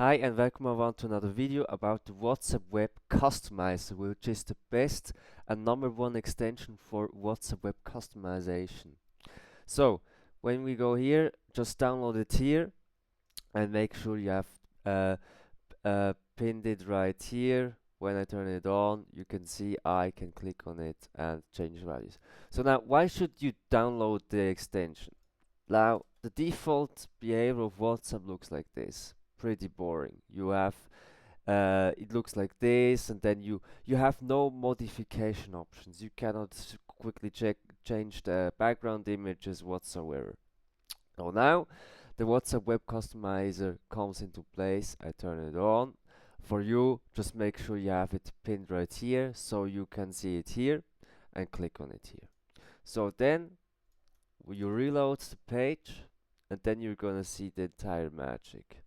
Hi and welcome everyone to another video about the WhatsApp Web Customizer, which is the best and #1 extension for WhatsApp Web customization. So when we go here, just download it here and make sure you have uh, pinned it right here. When I turn it on, you can see I can click on it and change values. So now, why should you download the extension? Now, the default behavior of WhatsApp looks like this. Pretty boring. You have it looks like this, and then you have no modification options. You cannot quickly change the background images whatsoever. So now the WhatsApp Web Customizer comes into place. I turn it on. For you, just make sure you have it pinned right here so you can see it here and click on it here. So then you reload the page and then you're gonna see the entire magic.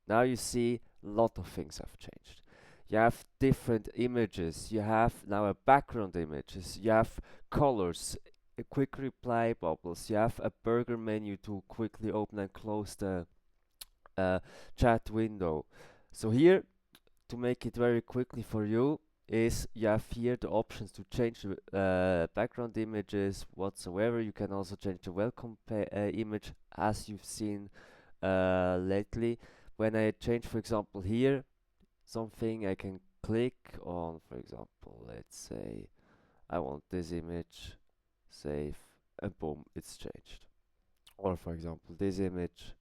Now you see a lot of things have changed. You have different images, you have now a background images, you have colors, a quick reply bubbles, you have a burger menu to quickly open and close the chat window. So here, to make it very quickly for you, is you have here the options to change the background images whatsoever. You can also change the welcome image as you've seen lately. When I change, for example, here something, I can click on, for example, let's say I want this image, save, and boom, it's changed. Or for example, this image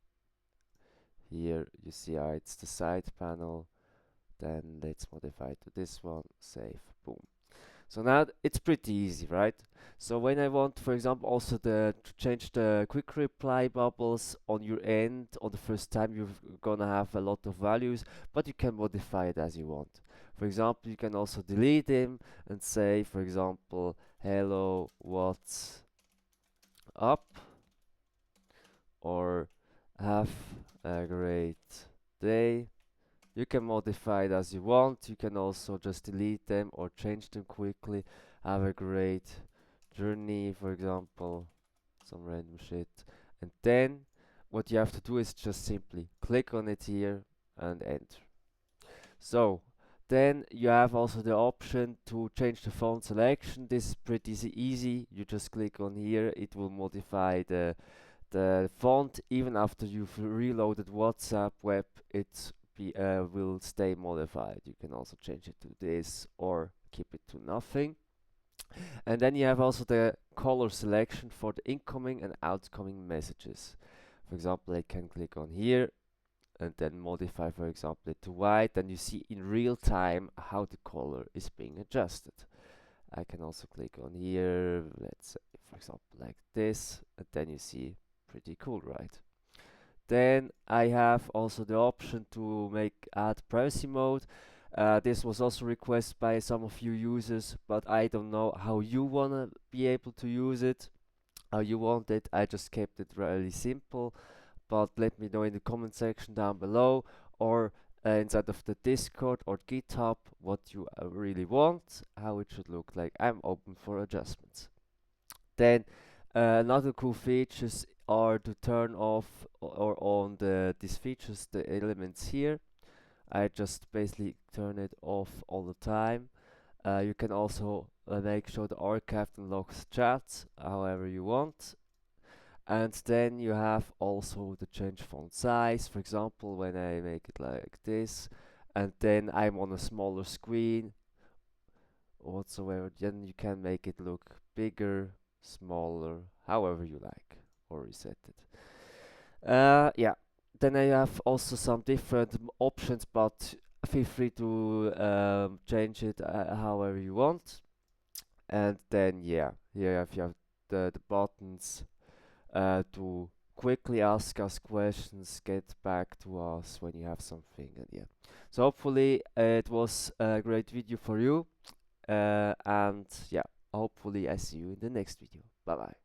here, you see it's the side panel. Then let's modify to this one, save, boom. So now it's pretty easy, right? So when I want, for example, also to change the quick reply bubbles on your end, on the first time you're gonna have a lot of values, but you can modify it as you want. For example, you can also delete them and say, for example, hello, what's up? Or have a great day. You can modify it as you want. You can also just delete them or change them quickly. Have a great journey, for example, some random shit. And then what you have to do is just simply click on it here and enter. So then you have also the option to change the font selection. This is pretty easy. You just click on here. It will modify the font even after you've reloaded WhatsApp Web. It will stay modified. You can also change it to this or keep it to nothing. And then you have also the color selection for the incoming and outgoing messages. For example, I can click on here and then modify, for example, it to white, and you see in real time how the color is being adjusted. I can also click on here, let's say, for example, like this, and then you see pretty cool, right? Then I have also the option to add privacy mode. This was also requested by some of you users, but I don't know how you wanna be able to use it, how you want it. I just kept it really simple, but let me know in the comment section down below, or inside of the Discord or GitHub what you really want, how it should look like. I'm open for adjustments. Then another cool features are to turn off or on these features, the elements here. I just basically turn it off all the time. You can also make sure the archived and locked chats however you want. And then you have also the change font size. For example, when I make it like this, and then I'm on a smaller screen whatsoever, then you can make it look bigger, smaller, however you like, or reset it. Yeah, then I have also some different options, but feel free to change it however you want. And then yeah, here you have the buttons to quickly ask us questions, get back to us when you have something, and yeah. So hopefully it was a great video for you, and yeah, hopefully I see you in the next video. Bye bye.